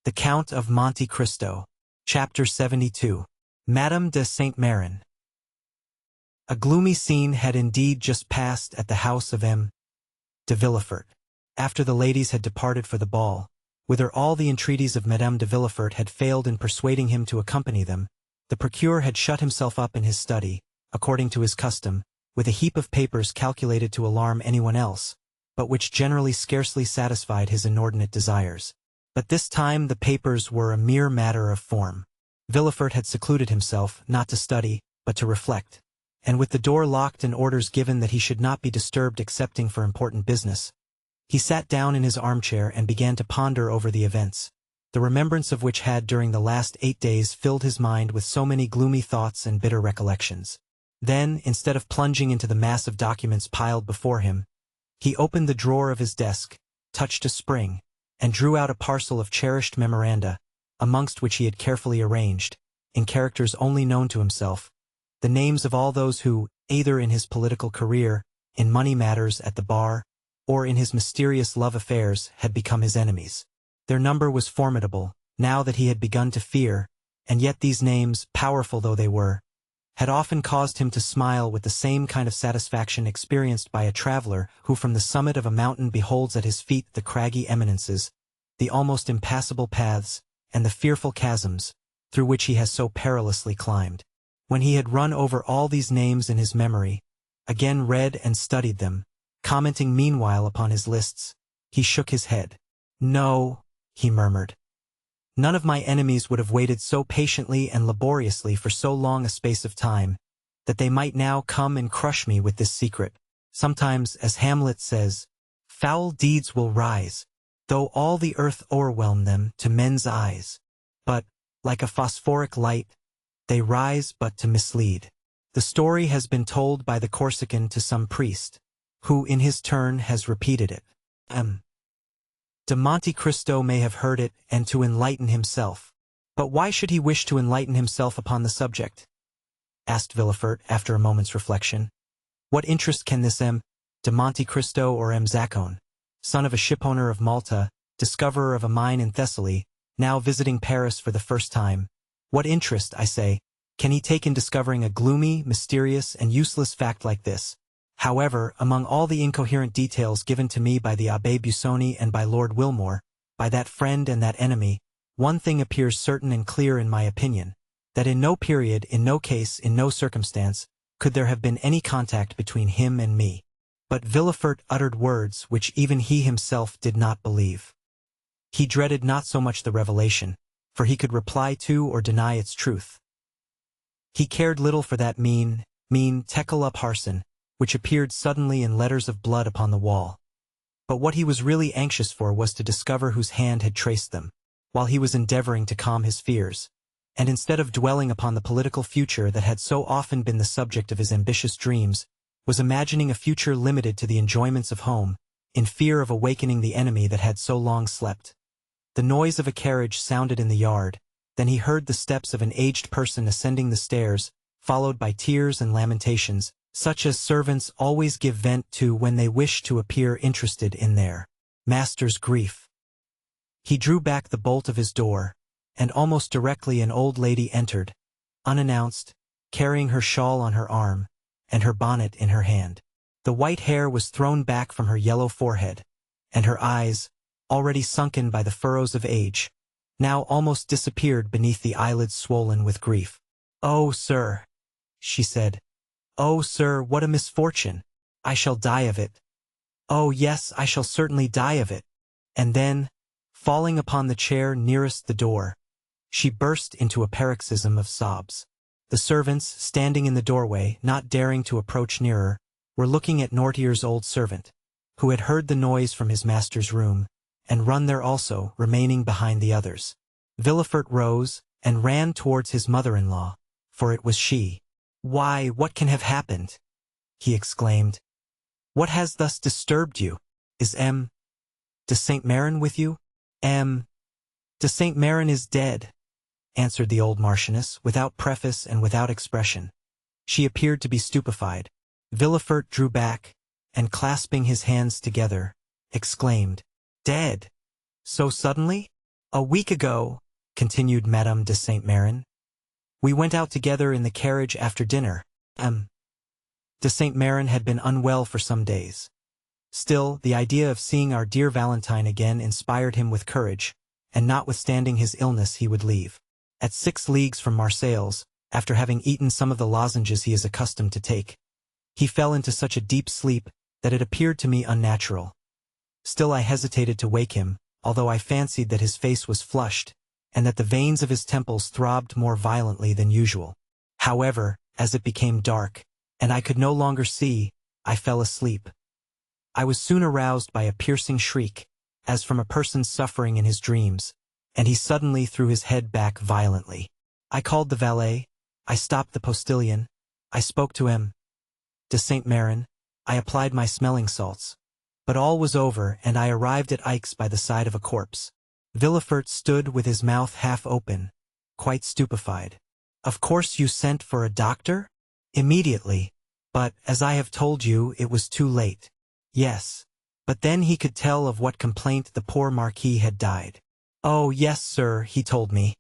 The Count of Monte Cristo. Chapter 72. Madame de Saint-Méran. A gloomy scene had indeed just passed at the house of M. de Villefort. After the ladies had departed for the ball, whither all the entreaties of Madame de Villefort had failed in persuading him to accompany them, the procureur had shut himself up in his study, according to his custom, with a heap of papers calculated to alarm anyone else, but which generally scarcely satisfied his inordinate desires. But this time the papers were a mere matter of form. Villefort had secluded himself, not to study, but to reflect, and with the door locked and orders given that he should not be disturbed excepting for important business, he sat down in his armchair and began to ponder over the events, the remembrance of which had during the last 8 days filled his mind with so many gloomy thoughts and bitter recollections. Then, instead of plunging into the mass of documents piled before him, he opened the drawer of his desk, touched a spring, and drew out a parcel of cherished memoranda, amongst which he had carefully arranged, in characters only known to himself, the names of all those who, either in his political career, in money matters at the bar, or in his mysterious love affairs, had become his enemies. Their number was formidable, now that he had begun to fear, and yet these names, powerful though they were, had often caused him to smile with the same kind of satisfaction experienced by a traveler who from the summit of a mountain beholds at his feet the craggy eminences, the almost impassable paths, and the fearful chasms, through which he has so perilously climbed. When he had run over all these names in his memory, again read and studied them, commenting meanwhile upon his lists, he shook his head. "No," he murmured. "None of my enemies would have waited so patiently and laboriously for so long a space of time, that they might now come and crush me with this secret. Sometimes, as Hamlet says, foul deeds will rise, though all the earth o'erwhelm them to men's eyes. But, like a phosphoric light, they rise but to mislead." The story has been told by the Corsican to some priest, who in his turn has repeated it. M. de Monte Cristo may have heard it and to enlighten himself. "But why should he wish to enlighten himself upon the subject?" asked Villefort after a moment's reflection. "What interest can this M. de Monte Cristo or M. Zacchone, son of a shipowner of Malta, discoverer of a mine in Thessaly, now visiting Paris for the first time, what interest, I say, can he take in discovering a gloomy, mysterious, and useless fact like this? However, among all the incoherent details given to me by the Abbé Busoni and by Lord Wilmore, by that friend and that enemy, one thing appears certain and clear in my opinion, that in no period, in no case, in no circumstance, could there have been any contact between him and me." But Villefort uttered words which even he himself did not believe. He dreaded not so much the revelation, for he could reply to or deny its truth. He cared little for that mean Tekel Upharsin, which appeared suddenly in letters of blood upon the wall. But what he was really anxious for was to discover whose hand had traced them, while he was endeavoring to calm his fears, and instead of dwelling upon the political future that had so often been the subject of his ambitious dreams, was imagining a future limited to the enjoyments of home, in fear of awakening the enemy that had so long slept. The noise of a carriage sounded in the yard, then he heard the steps of an aged person ascending the stairs, followed by tears and lamentations, such as servants always give vent to when they wish to appear interested in their master's grief. He drew back the bolt of his door, and almost directly an old lady entered, unannounced, carrying her shawl on her arm, and her bonnet in her hand. The white hair was thrown back from her yellow forehead, and her eyes, already sunken by the furrows of age, now almost disappeared beneath the eyelids swollen with grief. "Oh, sir," she said. "Oh, sir, what a misfortune! I shall die of it. Oh, yes, I shall certainly die of it." And then, falling upon the chair nearest the door, she burst into a paroxysm of sobs. The servants, standing in the doorway, not daring to approach nearer, were looking at Noirtier's old servant, who had heard the noise from his master's room, and run there also, remaining behind the others. Villefort rose, and ran towards his mother-in-law, for it was she. "Why, what can have happened?" he exclaimed. "What has thus disturbed you? Is M. de Saint-Méran with you?" "M. de Saint-Méran is dead," answered the old Marchioness, without preface and without expression. She appeared to be stupefied. Villefort drew back, and clasping his hands together, exclaimed, "Dead? So suddenly? A week ago, continued Madame de Saint Méran, we went out together in the carriage after dinner. De Saint Méran had been unwell for some days. Still, the idea of seeing our dear Valentine again inspired him with courage, and notwithstanding his illness he would leave. At 6 leagues from Marseilles, after having eaten some of the lozenges he is accustomed to take, he fell into such a deep sleep that it appeared to me unnatural. Still I hesitated to wake him, although I fancied that his face was flushed, and that the veins of his temples throbbed more violently than usual. However, as it became dark, and I could no longer see, I fell asleep. I was soon aroused by a piercing shriek, as from a person suffering in his dreams, and he suddenly threw his head back violently. I called the valet, I stopped the postilion, I spoke to M. de Saint Méran, I applied my smelling salts. But all was over, and I arrived at Aix by the side of a corpse. Villefort stood with his mouth half open, quite stupefied. Of course you sent for a doctor? Immediately. But, as I have told you, it was too late. Yes. But then he could tell of what complaint the poor Marquis had died. Oh, yes, sir, he told me.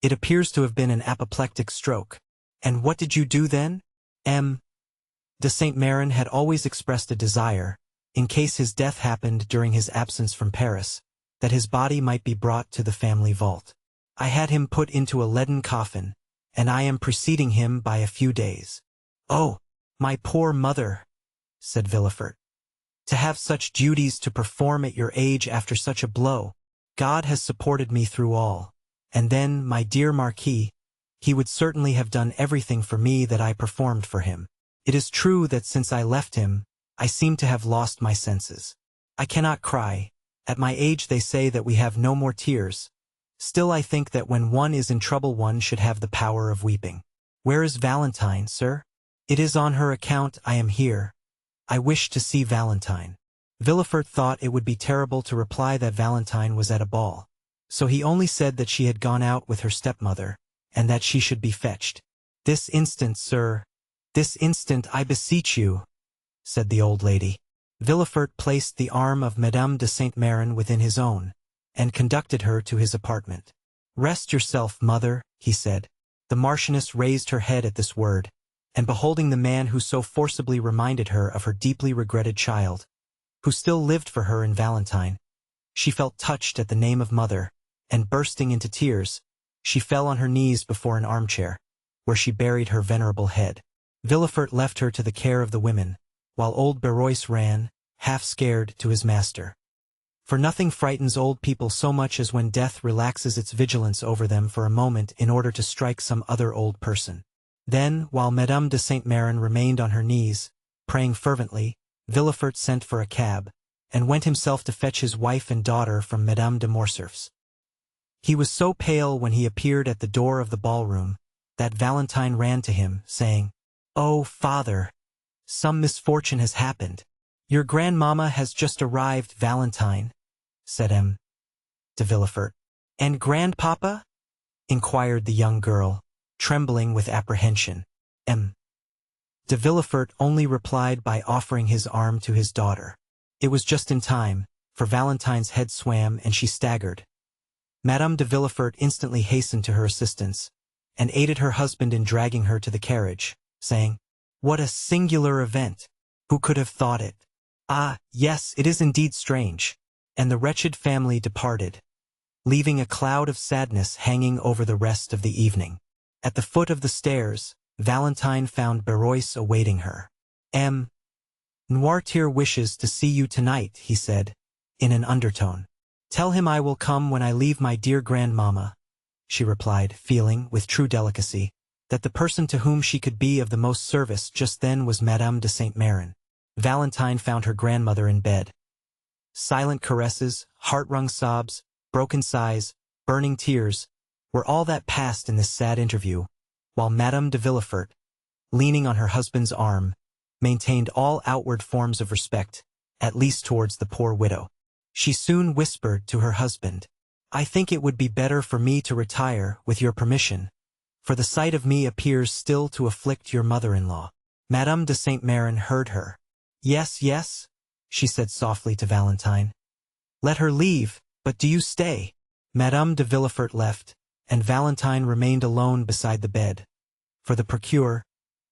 It appears to have been an apoplectic stroke. And what did you do then? M. de Saint Méran had always expressed a desire, in case his death happened during his absence from Paris, that his body might be brought to the family vault. I had him put into a leaden coffin, and I am preceding him by a few days. Oh, my poor mother, said Villefort. To have such duties to perform at your age after such a blow. God has supported me through all. And then, my dear Marquis, he would certainly have done everything for me that I performed for him. It is true that since I left him, I seem to have lost my senses. I cannot cry. At my age they say that we have no more tears. Still I think that when one is in trouble one should have the power of weeping. Where is Valentine, sir? It is on her account I am here. I wish to see Valentine. Villefort thought it would be terrible to reply that Valentine was at a ball. So he only said that she had gone out with her stepmother, and that she should be fetched. This instant, sir. This instant, I beseech you, said the old lady. Villefort placed the arm of Madame de Saint Méran within his own, and conducted her to his apartment. Rest yourself, mother, he said. The Marchioness raised her head at this word, and beholding the man who so forcibly reminded her of her deeply regretted child, who still lived for her in Valentine, she felt touched at the name of mother, and bursting into tears, she fell on her knees before an armchair, where she buried her venerable head. Villefort left her to the care of the women, while old Berois ran, half scared, to his master. For nothing frightens old people so much as when death relaxes its vigilance over them for a moment in order to strike some other old person. Then, while Madame de Saint Méran remained on her knees, praying fervently, Villefort sent for a cab, and went himself to fetch his wife and daughter from Madame de Morcerf's. He was so pale when he appeared at the door of the ballroom, that Valentine ran to him, saying, "Oh, father, some misfortune has happened. Your grandmamma has just arrived, Valentine," said M. de Villefort. "And grandpapa?" inquired the young girl, trembling with apprehension. M. de Villefort only replied by offering his arm to his daughter. It was just in time, for Valentine's head swam and she staggered. Madame de Villefort instantly hastened to her assistance, and aided her husband in dragging her to the carriage, saying, "What a singular event! Who could have thought it? Ah, yes, it is indeed strange." And the wretched family departed, leaving a cloud of sadness hanging over the rest of the evening. At the foot of the stairs, Valentine found Berois awaiting her. "M. Noirtier wishes to see you tonight," he said, in an undertone. "Tell him I will come when I leave my dear grandmamma," she replied, feeling, with true delicacy, that the person to whom she could be of the most service just then was Madame de Saint Méran. Valentine found her grandmother in bed. Silent caresses, heart-wrung sobs, broken sighs, burning tears, were all that passed in this sad interview, while Madame de Villefort, leaning on her husband's arm, maintained all outward forms of respect, at least towards the poor widow. She soon whispered to her husband, "I think it would be better for me to retire, with your permission, for the sight of me appears still to afflict your mother-in-law." Madame de Saint Méran heard her. "Yes, yes," she said softly to Valentine. "Let her leave, but do you stay." Madame de Villefort left, and Valentine remained alone beside the bed. For the procureur,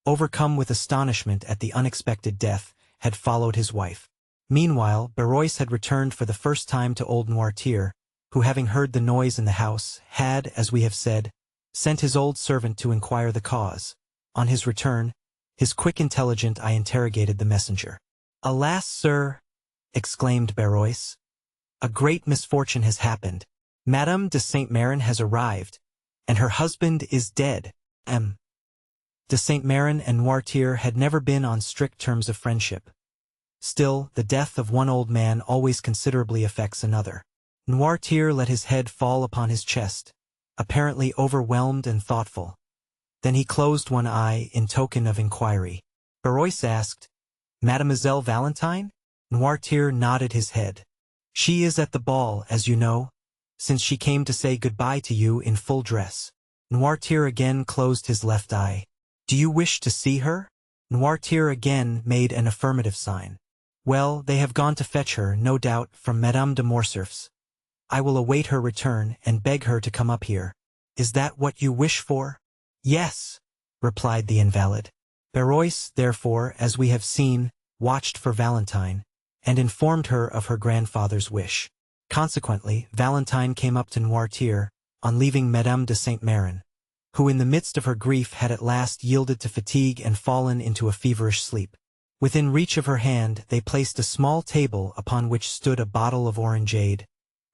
overcome with astonishment at the unexpected death, had followed his wife. Meanwhile, Barrois had returned for the first time to old Noirtier, who, having heard the noise in the house, had, as we have said, sent his old servant to inquire the cause. On his return, his quick intelligent eye interrogated the messenger. "Alas, sir," exclaimed Barrois, "a great misfortune has happened. Madame de Saint-Méran has arrived, and her husband is dead." M. de Saint-Méran and Noirtier had never been on strict terms of friendship. Still, the death of one old man always considerably affects another. Noirtier let his head fall upon his chest, apparently overwhelmed and thoughtful. Then he closed one eye in token of inquiry. Barrois asked, "Mademoiselle Valentine?" Noirtier nodded his head. "She is at the ball, as you know, since she came to say goodbye to you in full dress." Noirtier again closed his left eye. "Do you wish to see her?" Noirtier again made an affirmative sign. "Well, they have gone to fetch her, no doubt, from Madame de Morcerf's. I will await her return and beg her to come up here. Is that what you wish for?" "Yes," replied the invalid. Barrois, therefore, as we have seen, watched for Valentine, and informed her of her grandfather's wish. Consequently, Valentine came up to Noirtier, on leaving Madame de Saint-Méran, who in the midst of her grief had at last yielded to fatigue and fallen into a feverish sleep. Within reach of her hand they placed a small table upon which stood a bottle of orangeade,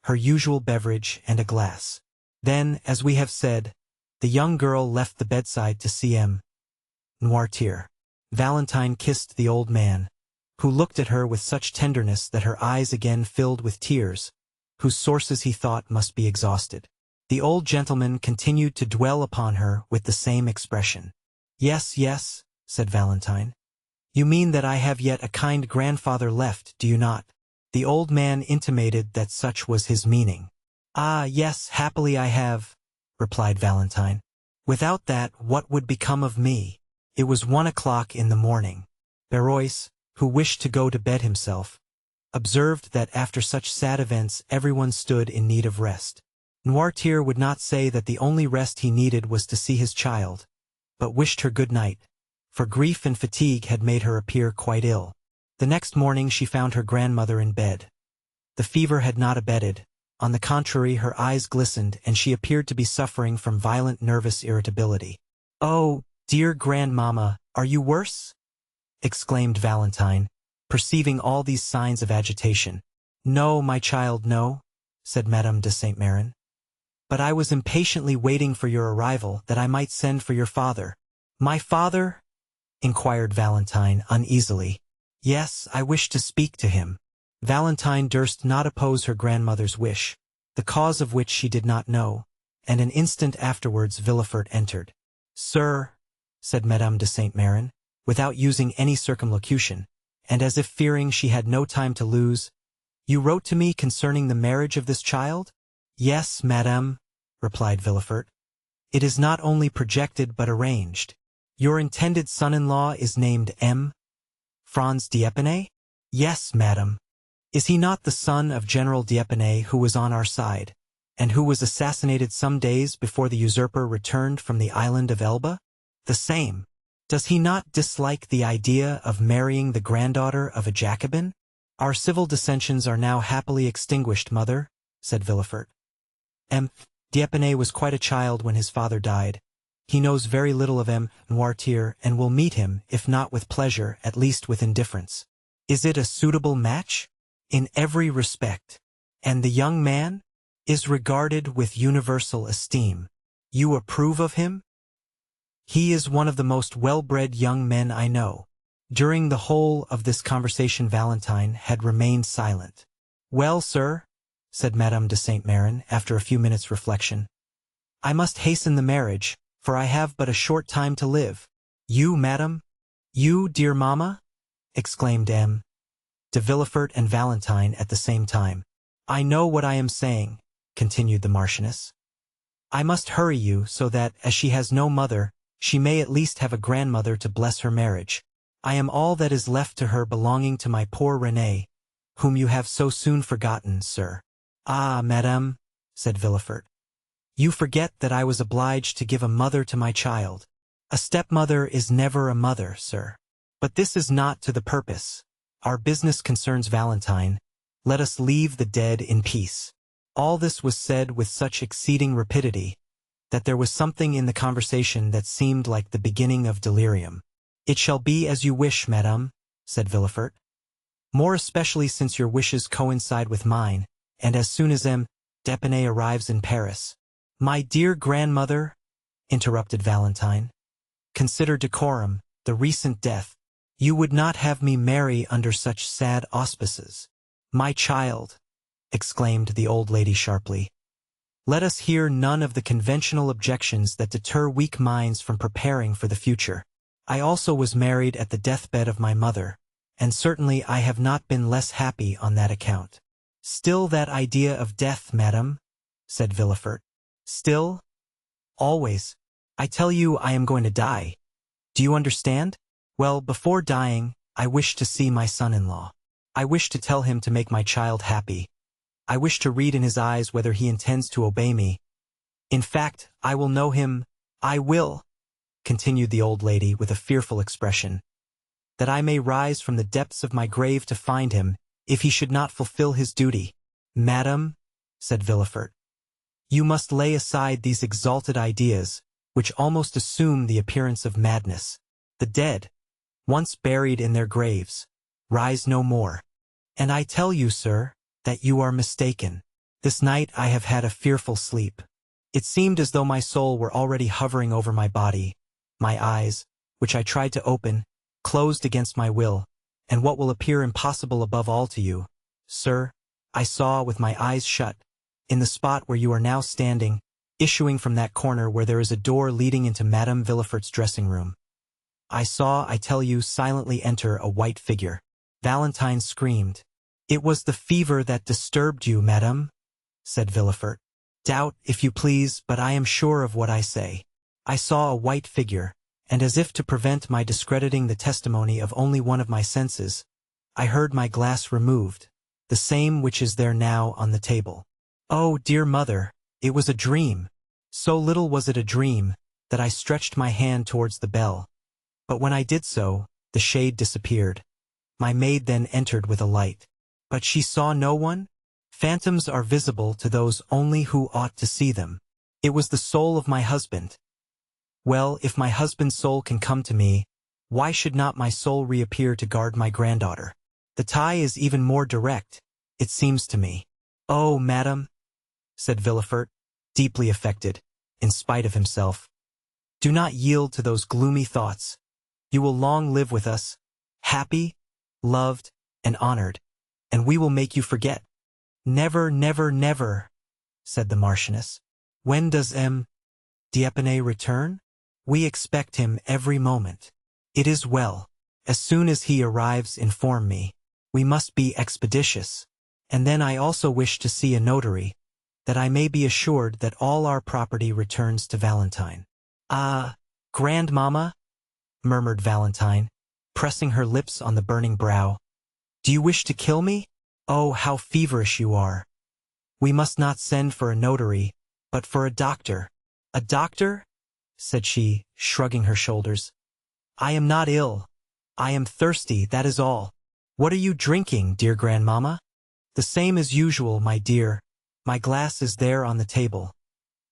her usual beverage, and a glass. Then, as we have said, the young girl left the bedside to see M. Noirtier. Valentine kissed the old man, who looked at her with such tenderness that her eyes again filled with tears, whose sources he thought must be exhausted. The old gentleman continued to dwell upon her with the same expression. "Yes, yes," said Valentine. "You mean that I have yet a kind grandfather left, do you not?" The old man intimated that such was his meaning. "Ah, yes, happily I have," replied Valentine. "Without that, what would become of me?" It was 1 o'clock in the morning. Barrois, who wished to go to bed himself, observed that after such sad events everyone stood in need of rest. Noirtier would not say that the only rest he needed was to see his child, but wished her good night, for grief and fatigue had made her appear quite ill. The next morning she found her grandmother in bed. The fever had not abated. On the contrary, her eyes glistened, and she appeared to be suffering from violent nervous irritability. "Oh, dear grandmamma, are you worse?" exclaimed Valentine, perceiving all these signs of agitation. "No, my child, no," said Madame de Saint-Méran. "But I was impatiently waiting for your arrival, that I might send for your father." "My father?" inquired Valentine uneasily. "Yes, I wish to speak to him." Valentine durst not oppose her grandmother's wish, the cause of which she did not know, and an instant afterwards Villefort entered. "Sir," said Madame de Saint-Méran, without using any circumlocution, and as if fearing she had no time to lose, "you wrote to me concerning the marriage of this child?" "Yes, madame," replied Villefort. "It is not only projected but arranged. Your intended son-in-law is named M. Franz d'Épinay?" "Yes, madame." "Is he not the son of General d'Épinay, who was on our side, and who was assassinated some days before the usurper returned from the island of Elba?" "The same." "Does he not dislike the idea of marrying the granddaughter of a Jacobin?" "Our civil dissensions are now happily extinguished, mother," said Villefort. M. d'Épinay was quite a child when his father died. He knows very little of M. Noirtier, and will meet him, if not with pleasure, at least with indifference. Is it a suitable match? In every respect. And the young man? Is regarded with universal esteem. You approve of him? He is one of the most well-bred young men I know. During the whole of this conversation Valentine had remained silent. "Well, sir," said Madame de Saint-Méran, after a few minutes' reflection, "I must hasten the marriage, for I have but a short time to live." "You, madame? You, dear mamma?" exclaimed M. de Villefort and Valentine at the same time. "I know what I am saying," continued the Marchioness. "I must hurry you, so that, as she has no mother, she may at least have a grandmother to bless her marriage. I am all that is left to her belonging to my poor Renée, whom you have so soon forgotten, sir." "Ah, madame," said Villefort. "You forget that I was obliged to give a mother to my child. A stepmother is never a mother, sir. But this is not to the purpose. Our business concerns Valentine. Let us leave the dead in peace." All this was said with such exceeding rapidity that there was something in the conversation that seemed like the beginning of delirium. "It shall be as you wish, madame," said Villefort. "More especially since your wishes coincide with mine, and as soon as M. d'Épinay arrives in Paris." "My dear grandmother," interrupted Valentine, "consider decorum, the recent death. You would not have me marry under such sad auspices." "My child," exclaimed the old lady sharply, "let us hear none of the conventional objections that deter weak minds from preparing for the future. I also was married at the deathbed of my mother, and certainly I have not been less happy on that account." "Still that idea of death, madame?" said Villefort. "Still? Always. I tell you I am going to die. Do you understand? Well, before dying, I wish to see my son-in-law. I wish to tell him to make my child happy. I wish to read in his eyes whether he intends to obey me. In fact, I will know him. I will," continued the old lady with a fearful expression, "that I may rise from the depths of my grave to find him, if he should not fulfill his duty." "Madame," said Villefort, "you must lay aside these exalted ideas, which almost assume the appearance of madness. The dead, once buried in their graves, rise no more. And I tell you, sir, that you are mistaken. This night I have had a fearful sleep. It seemed as though my soul were already hovering over my body. My eyes, which I tried to open, closed against my will, and what will appear impossible above all to you, sir, I saw with my eyes shut, in the spot where you are now standing, issuing from that corner where there is a door leading into Madame Villefort's dressing-room. I saw, I tell you, silently enter a white figure." Valentine screamed. "It was the fever that disturbed you, madame," said Villefort. "Doubt, if you please, but I am sure of what I say. I saw a white figure, and as if to prevent my discrediting the testimony of only one of my senses, I heard my glass removed, the same which is there now on the table. Oh, dear mother, it was a dream. So little was it a dream, that I stretched my hand towards the bell. But when I did so, the shade disappeared. My maid then entered with a light. But she saw no one? Phantoms are visible to those only who ought to see them. It was the soul of my husband. Well, if my husband's soul can come to me, why should not my soul reappear to guard my granddaughter? The tie is even more direct, it seems to me." "Oh, madam," said Villefort, deeply affected, in spite of himself, "do not yield to those gloomy thoughts. You will long live with us, happy, loved, and honored, and we will make you forget." "Never, never, never," said the Marchioness. "When does M. d'Épinay return?" "We expect him every moment." "It is well. As soon as he arrives, inform me. We must be expeditious. And then I also wish to see a notary, that I may be assured that all our property returns to Valentine." "Ah, grandmamma," murmured Valentine, pressing her lips on the burning brow. "Do you wish to kill me? Oh, how feverish you are. We must not send for a notary, but for a doctor." "A doctor?" said she, shrugging her shoulders. "I am not ill. I am thirsty, that is all." "What are you drinking, dear grandmamma?" "The same as usual, my dear. My glass is there on the table."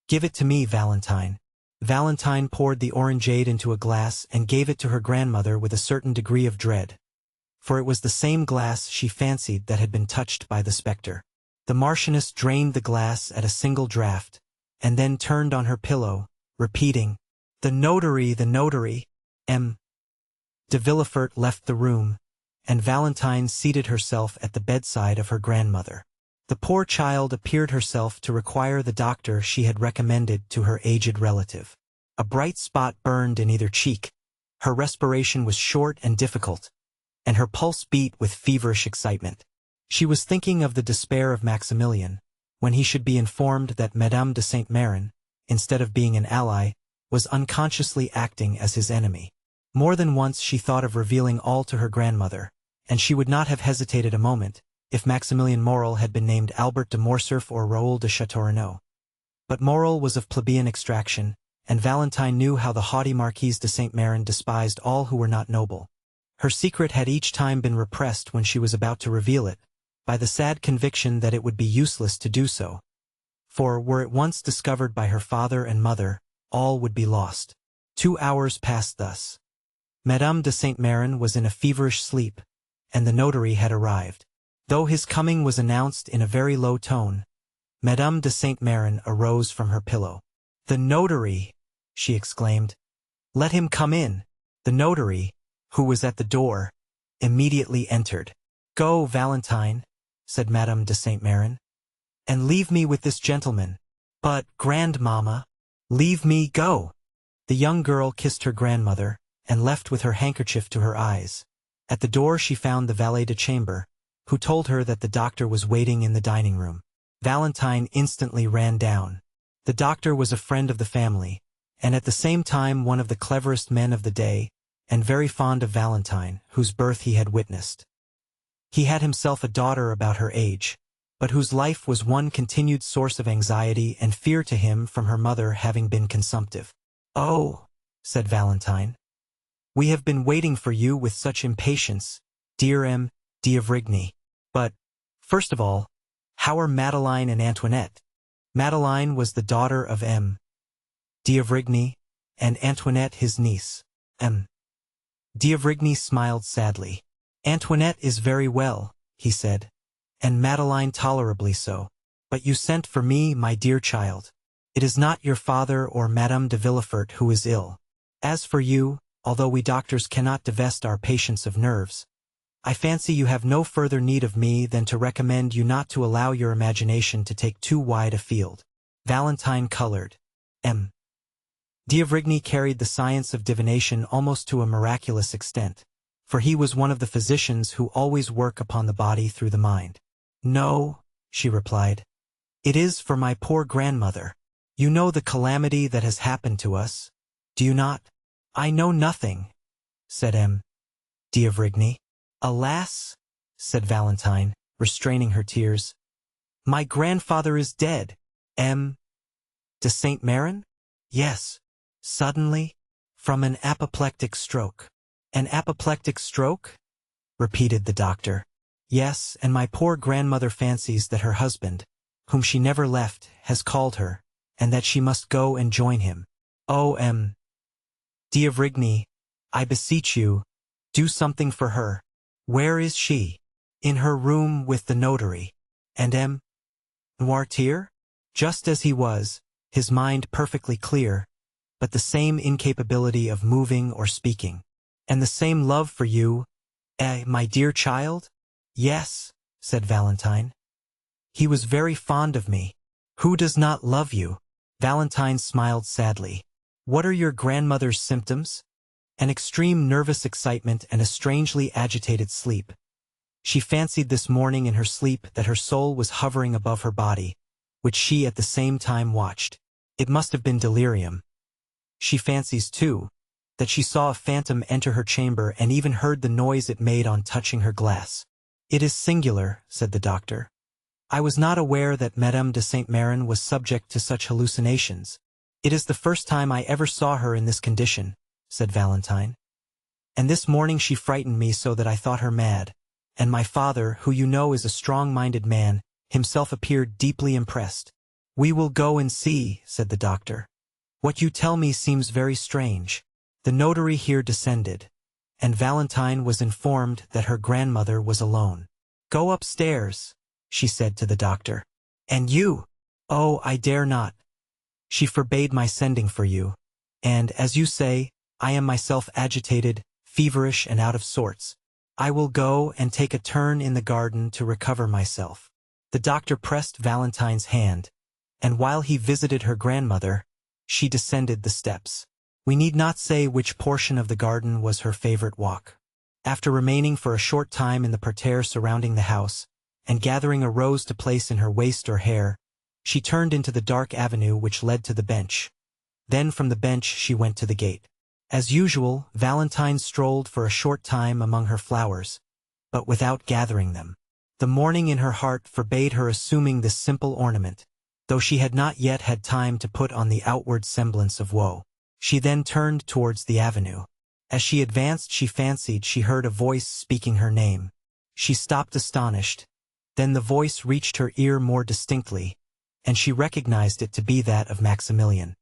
"Give it to me, Valentine." Valentine poured the orangeade into a glass and gave it to her grandmother with a certain degree of dread, for it was the same glass she fancied that had been touched by the spectre. The Marchioness drained the glass at a single draught, and then turned on her pillow, repeating, "The notary, the notary." M. de Villefort left the room, and Valentine seated herself at the bedside of her grandmother. The poor child appeared herself to require the doctor she had recommended to her aged relative. A bright spot burned in either cheek, her respiration was short and difficult, and her pulse beat with feverish excitement. She was thinking of the despair of Maximilian, when he should be informed that Madame de Saint-Méran, instead of being an ally, was unconsciously acting as his enemy. More than once she thought of revealing all to her grandmother, and she would not have hesitated a moment, if Maximilien Morel had been named Albert de Morcerf or Raoul de Châteaurenaud. But Morel was of plebeian extraction, and Valentine knew how the haughty Marquise de Saint-Méran despised all who were not noble. Her secret had each time been repressed when she was about to reveal it, by the sad conviction that it would be useless to do so. For, were it once discovered by her father and mother, all would be lost. 2 hours passed thus. Madame de Saint-Méran was in a feverish sleep, and the notary had arrived. Though his coming was announced in a very low tone, Madame de Saint-Méran arose from her pillow. "The notary!" she exclaimed. "Let him come in." The notary, who was at the door, immediately entered. "Go, Valentine," said Madame de Saint-Méran, "and leave me with this gentleman." "But, grandmamma—" "Leave me, go!" The young girl kissed her grandmother, and left with her handkerchief to her eyes. At the door she found the valet de chambre, who told her that the doctor was waiting in the dining room. Valentine instantly ran down. The doctor was a friend of the family, and at the same time one of the cleverest men of the day, and very fond of Valentine, whose birth he had witnessed. He had himself a daughter about her age, but whose life was one continued source of anxiety and fear to him from her mother having been consumptive. "Oh," said Valentine, "we have been waiting for you with such impatience, dear M. d'Avrigny. But, first of all, how are Madeleine and Antoinette?" Madeleine was the daughter of M. d'Avrigny, and Antoinette his niece. M. d'Avrigny smiled sadly. "Antoinette is very well," he said, "and Madeleine tolerably so. But you sent for me, my dear child. It is not your father or Madame de Villefort who is ill. As for you, although we doctors cannot divest our patients of nerves, I fancy you have no further need of me than to recommend you not to allow your imagination to take too wide a field." Valentine colored. M. d'Avrigny carried the science of divination almost to a miraculous extent, for he was one of the physicians who always work upon the body through the mind. "No," she replied. "It is for my poor grandmother. You know the calamity that has happened to us, do you not?" "I know nothing," said M. d'Avrigny. "Alas," said Valentine, restraining her tears, "my grandfather is dead." "M. de Saint-Méran?" "Yes, suddenly, from an apoplectic stroke." "An apoplectic stroke?" repeated the doctor. "Yes, and my poor grandmother fancies that her husband, whom she never left, has called her, and that she must go and join him. Oh, M. d'Avrigny, I beseech you, do something for her." "Where is she?" "In her room with the notary." "And M. Noirtier?" Just as he was, his mind perfectly clear, but the same incapability of moving or speaking. "And the same love for you, my dear child?" "Yes," said Valentine. "He was very fond of me." "Who does not love you?" Valentine smiled sadly. "What are your grandmother's symptoms?" "An extreme nervous excitement and a strangely agitated sleep. She fancied this morning in her sleep that her soul was hovering above her body, which she at the same time watched. It must have been delirium. She fancies, too, that she saw a phantom enter her chamber and even heard the noise it made on touching her glass." "It is singular," said the doctor. "I was not aware that Madame de Saint-Méran was subject to such hallucinations. It is the first time I ever saw her in this condition," said Valentine. "And this morning she frightened me so that I thought her mad, and my father, who you know is a strong-minded man, himself appeared deeply impressed." "We will go and see," said the doctor. "What you tell me seems very strange." The notary here descended, and Valentine was informed that her grandmother was alone. "Go upstairs," she said to the doctor. "And you?" "Oh, I dare not. She forbade my sending for you, and, as you say, I am myself agitated, feverish, and out of sorts. I will go and take a turn in the garden to recover myself." The doctor pressed Valentine's hand, and while he visited her grandmother, she descended the steps. We need not say which portion of the garden was her favorite walk. After remaining for a short time in the parterre surrounding the house, and gathering a rose to place in her waist or hair, she turned into the dark avenue which led to the bench. Then from the bench she went to the gate. As usual, Valentine strolled for a short time among her flowers, but without gathering them. The mourning in her heart forbade her assuming this simple ornament, though she had not yet had time to put on the outward semblance of woe. She then turned towards the avenue. As she advanced, she fancied she heard a voice speaking her name. She stopped astonished. Then the voice reached her ear more distinctly, and she recognized it to be that of Maximilian.